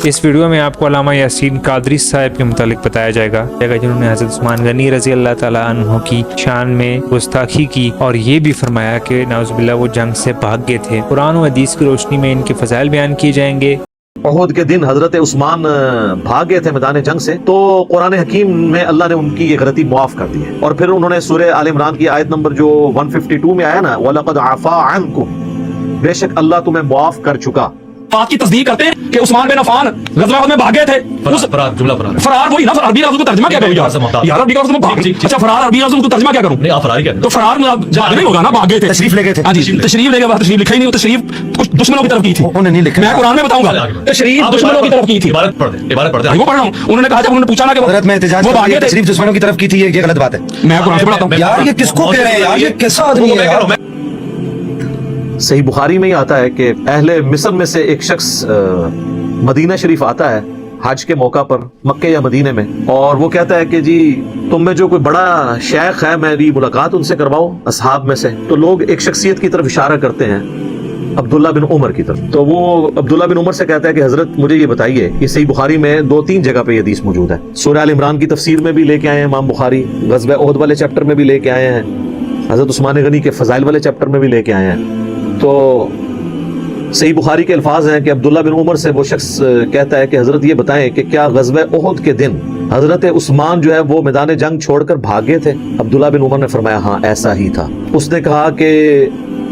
इस वीडियो में आपको अल्लामा यासीन कादरी साहब के मुतालिक बताया जाएगा जिन्होंने हज़रत उस्मान गनी रजी अल्लाह ताला अन्हु की शान में गुस्ताखी की और ये भी फरमाया कि नाउज़ुबिल्लाह वो जंग से भाग गए थे। कुरान और हदीस की रोशनी में इनके फज़ाइल बयान किए जाएंगे। उहद के दिन हजरत उस्मान भाग गए थे मैदान जंग से, तो कुरान हकीम में अल्लाह ने उनकी ये गलती मुआफ कर दी है। और फिर उन्होंने सूरह आल इमरान की आयत नंबर जो 152 में आया ना, वलक़द आफ़ा अन्कुम, बेशक अल्लाह तुम्हें मुआफ कर चुका। बात की तस्दीक करते हैं कि उस्मान बिन अफ़ान ग़ज़वा उहद में भाग गए थे। फरार वही ना, अरबी लफ्ज़ को तर्जुमा क्या करूं यार अरबी लफ्ज़ में भाग। अच्छा फरार अरबी लफ्ज़ को तर्जुमा क्या करूं? नहीं आप फरार ही कहते। तो फरार जाग नहीं होगा ना, भाग गए थे, तशरीफ ले गए थे। हां जी तशरीफ ले गए, तशरीफ लिखा ही नहीं, तशरीफ कुछ दुश्मनों की तरफ की थी, उन्होंने नहीं लिखा। मैं कुरान में बताऊंगा तशरीफ दुश्मनों की तरफ की थी। इबारत पढ़ दे। वो पढ़ रहा हूं। उन्होंने कहा, जब उन्होंने पूछा ना कि हज़रत में एहतिजाज कर रहे थे, तशरीफ दुश्मनों की तरफ की थी, ये गलत बात है। मैं कुरान से पढ़ाता हूं यार, ये किसको कह रहे हैं यार, ये कैसा आदमी है यार। सही बुखारी में ही आता है कि अहले मिस्र में से एक शख्स मदीना शरीफ आता है हज के मौका पर, मक्के या मदीने में, और वो कहता है कि जी तुम में जो कोई बड़ा शेख है, मेरी मुलाकात उनसे करवाओ असहाब में से। तो लोग एक शख्सियत की तरफ इशारा करते हैं, अब्दुल्ला बिन उमर की तरफ। तो वो अब्दुल्ला बिन उमर से कहता है कि हजरत मुझे ये बताइए, ये सही बुखारी में 2-3 जगह पे ये हदीस मौजूद है। सूरह आल इमरान की तफसीर में भी लेके आए हैं इमाम बुखारी, ग़ज़वा उहद वाले चैप्टर में भी लेके आए हैं, हजरत उस्मान गनी के फज़ाइल वाले चैप्टर में भी लेके आए हैं। तो सही बुखारी के अल्फाज हैं कि अब्दुल्ला बिन उमर से वो शख्स कहता है कि हजरत ये बताएं कि क्या ग़ज़वा उहद के दिन हजरत उस्मान जो है वो मैदान जंग छोड़कर भाग गए थे? अब्दुल्ला बिन उमर ने फरमाया हाँ ऐसा ही था। उसने कहा कि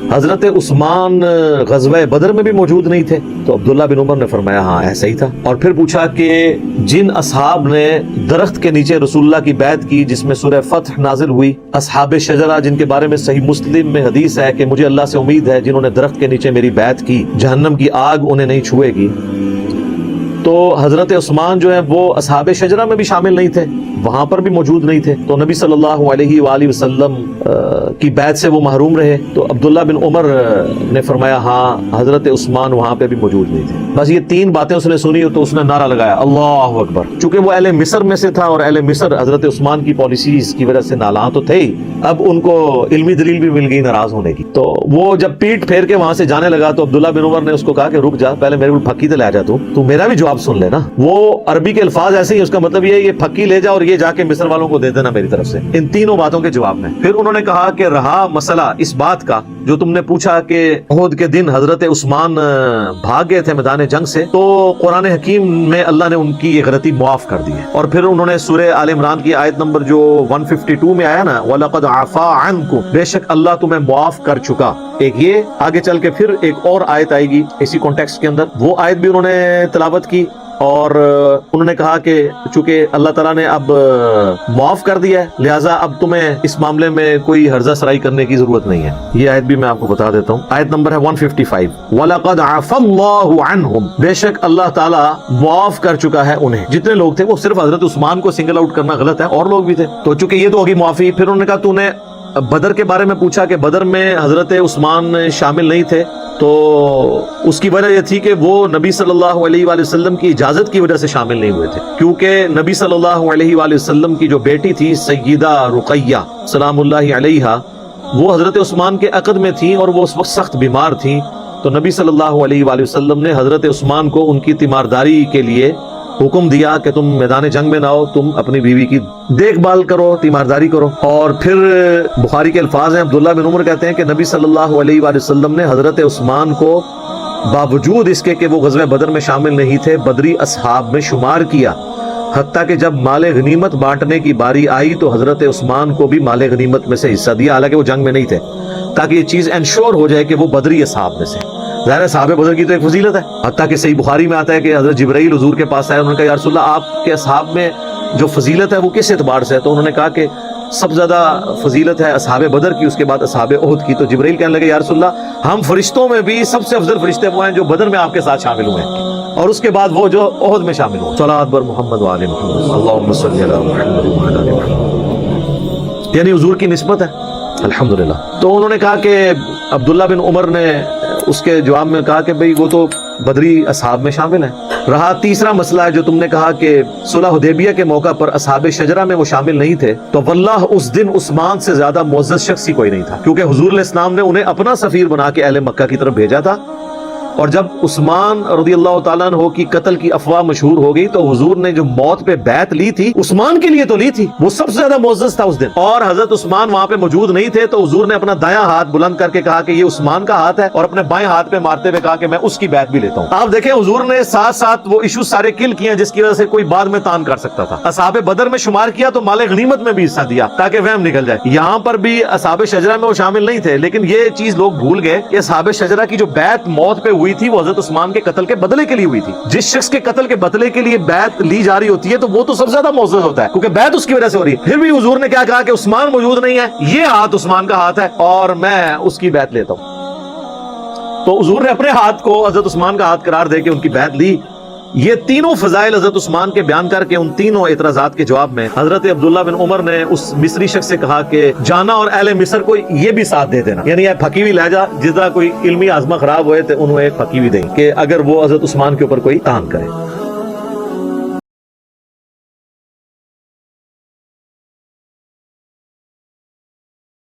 हजरत उस्मान ग़ज़वा बदर में भी मौजूद नहीं थे? तो अब्दुल्ला बिन उमर ने फरमाया हाँ ऐसा ही था। और फिर पूछा कि जिन असहाब ने दरख्त के नीचे रसूलुल्लाह की बैत की जिसमें सूरह फतह नाजिल हुई, असहाब शजरा जिनके बारे में सही मुस्लिम में हदीस है कि मुझे अल्लाह से उम्मीद है जिन्होंने दरख्त के नीचे मेरी बैत की, जहन्नम की आग उन्हें नहीं छुएगी। तो हजरत उस्मान जो है वो असहाब शजरा में भी शामिल नहीं थे, वहां पर भी मौजूद नहीं थे। तो नबी सल्लल्लाहु अलैहि वसल्लम की बैत से वो महरूम रहे। तो अब्दुल्ला बिन उमर ने फरमाया हाँ हजरत उस्मान वहां पे भी मौजूद नहीं थे। बस ये 3 बातें उसने सुनी तो उसने नारा लगाया अल्लाहु अकबर। चूंकि वो अहले मिस्र में से था और अहले मिस्र हजरत उस्मान की पॉलिसीज की वजह से नाला तो थे ही, अब उनको इल्मी दलील भी मिल गई नाराज होने की। तो वो जब पीठ फेर के वहां से जाने लगा तो अब्दुल्ला बिन उमर ने उसको कहा कि रुक जा, पहले मेरे को फक्की तो ले जा, तू मेरा भी जवाब सुन लेना। वो अरबी के अल्फाज ऐसे ही, उसका मतलब ये फक्की ले जा और ये जाके मिस्र वालों को दे देना मेरी तरफ से, इन 3 बातों के जवाब में। फिर उन्होंने कहा कि रहा मसला इस बात का जो तुमने पूछा कि उहद के दिन हजरत उस्मान भाग गए थे मैदान जंग से, तो कुरान हकीम में अल्लाह ने उनकी ये गलती मुआफ कर दी है। और फिर उन्होंने सूरह आल इमरान की आयत नंबर जो 152 में आया ना, वलक़द आफ़ा अन्कुम, बेशक अल्लाह तुम्हें मुआफ कर चुका। एक ये, आगे चल के फिर एक और आयत आएगी इसी कॉन्टेक्स्ट के अंदर, वो आयत भी उन्होंने तिलावत की और उन्होंने कहा कि चूंकि अल्लाह ताला ने अब मुआफ कर दिया है, लिहाजा अब तुम्हें इस मामले में कोई हर्जा सराई करने की जरूरत नहीं है। ये आयत भी मैं आपको बता देता हूँ। आयत नंबर है 155, वलक़द अफ़ल्लाहु अन्हुम, बेशक अल्लाह ताला मुआफ कर चुका है उन्हें। जितने लोग थे, वो सिर्फ हजरत उस्मान को सिंगल आउट करना गलत है, और लोग भी थे। तो चूंकि ये तो होगी मुआफी। फिर उन्होंने कहा तूने बदर के बारे में पूछा कि बदर में हजरत उस्मान शामिल नहीं थे, तो उसकी वजह यह थी कि वो नबी सल्लल्लाहु अलैहि वसल्लम की इजाजत की वजह से शामिल नहीं हुए थे, क्योंकि नबी सल्लल्लाहु अलैहि वसल्लम की जो बेटी थी सय्यदा रुक़य्या सलामुल्लाहि अलैहा, वो हजरत उस्मान के अक़द में थी और वो उस वक्त सख्त बीमार थी। तो नबी सल्लल्लाहु अलैहि वसल्लम ने हजरत उस्मान को उनकी तीमारदारी के लिए हुक्म दिया कि तुम मैदान जंग में ना हो, तुम अपनी बीवी की देखभाल करो, तीमारदारी करो। और फिर बुखारी के अल्फाज हैं, अब्दुल्ला बिन उमर कहते हैं कि नबी सल्लल्लाहु अलैहि वसल्लम ने हजरत उस्मान को बावजूद इसके कि वो ग़ज़वा बदर में शामिल नहीं थे, बदरी असहाब में शुमार किया। हत्ता कि जब माले गनीमत बांटने की बारी आई तो हजरत उस्मान को भी माले गनीमत में से हिस्सा दिया, हालांकि वो जंग में नहीं थे, ताकि ये चीज़ इंश्योर हो जाए कि वो बदरी असहाब में से। ज़ाहिर साहब बदर की तो एक फजीलत है। हत्ता कि सही बुखारी में आता है कि हज़रत जिब्राईल हुजूर के पास आए, उन्होंने कहा या रसूल अल्लाह आपके असहाब में जो फजीलत है वो किस एतबार से है? तो उन्होंने कहा कि सबसे ज़्यादा फजीलत है असहाब बदर की, उसके बाद असहाब उहद की। तो जिब्राईल कहने लगे या रसूल अल्लाह हम फरिश्तों में भी सबसे अफजल फरिश्ते वो हैं जो बदर में आपके साथ शामिल हुए हैं, और उसके बाद वो जो उहद में शामिल हुए। सलात बर मोहम्मद व आले मोहम्मद, अल्लाहुम्मा सल्ली अला मुहम्मद व अला आलि मुहम्मद, यानी हुजूर की निस्बत है अल्हम्दुलिल्लाह। तो उन्होंने कहा कि अब्दुल्ला बिन उमर ने उसके जवाब में कहा कि भाई वो तो बदरी असहाब में शामिल है। रहा तीसरा मसला है जो तुमने कहा कि सुलह हुदैबिया के मौका पर असहाब शजरा में वो शामिल नहीं थे, तो वल्लाह उस दिन उस्मान से ज्यादा मुअज़्ज़ज़ शख्स ही कोई नहीं था, क्योंकि हुजूर अलैहिस्सलाम ने उन्हें अपना सफीर बना के अहले मक्का की तरफ भेजा था اور جب عثمان رضی اللہ تعالیٰ عنہ کی قتل کی افواہ مشہور ہو گئی تو حضور نے جو موت پہ بیعت لی تھی عثمان کے لیے تو لی تھی، وہ سب سے زیادہ معزز تھا اس دن، اور حضرت عثمان وہاں پہ موجود نہیں تھے تو حضور نے اپنا دایاں ہاتھ بلند کر کے کہا کہ یہ عثمان کا ہاتھ ہے، اور اپنے بائیں ہاتھ پہ مارتے ہوئے کہا کہ میں اس کی بیعت بھی لیتا ہوں۔ آپ دیکھیں حضور نے ساتھ ساتھ وہ ایشو سارے کل کیے جس کی وجہ سے کوئی بعد میں تان کر سکتا تھا۔ اصحاب بدر میں شمار کیا تو مال غنیمت میں بھی حصہ دیا تاکہ وہم نکل جائے۔ یہاں پر بھی اصحاب شجرہ میں وہ شامل نہیں تھے، لیکن یہ چیز لوگ بھول گئے کہ اصحاب شجرہ کی جو بیعت موت پہ ہوئی تھی وہ حضرت عثمان کے قتل کے بدلے کے لیے ہوئی تھی۔ جس شخص کے قتل کے بدلے کے لیے بیعت لی جا رہی ہوتی ہے تو وہ تو سب سے زیادہ معزز ہوتا ہے کیونکہ بیعت اس کی وجہ سے ہو رہی ہے۔ پھر بھی حضور نے کیا کہا کہ عثمان موجود نہیں ہے، یہ ہاتھ عثمان کا ہاتھ ہے اور میں اس کی بیعت لیتا ہوں۔ تو حضور نے اپنے ہاتھ کو حضرت عثمان کا ہاتھ قرار دے کے ان کی بیعت لی۔ یہ تینوں فضائل حضرت عثمان کے بیان کر کے ان تینوں اعتراضات کے جواب میں حضرت عبداللہ بن عمر نے اس مصری شخص سے کہا کہ جانا اور اہل مصر کو یہ بھی ساتھ دے دینا، یعنی یہ پھکی ہوئی لہجہ جس طرح کوئی علمی آزما خراب ہوئے تو انہوں ایک پھکی ہوئی دیں کہ اگر وہ حضرت عثمان کے اوپر کوئی تان کرے۔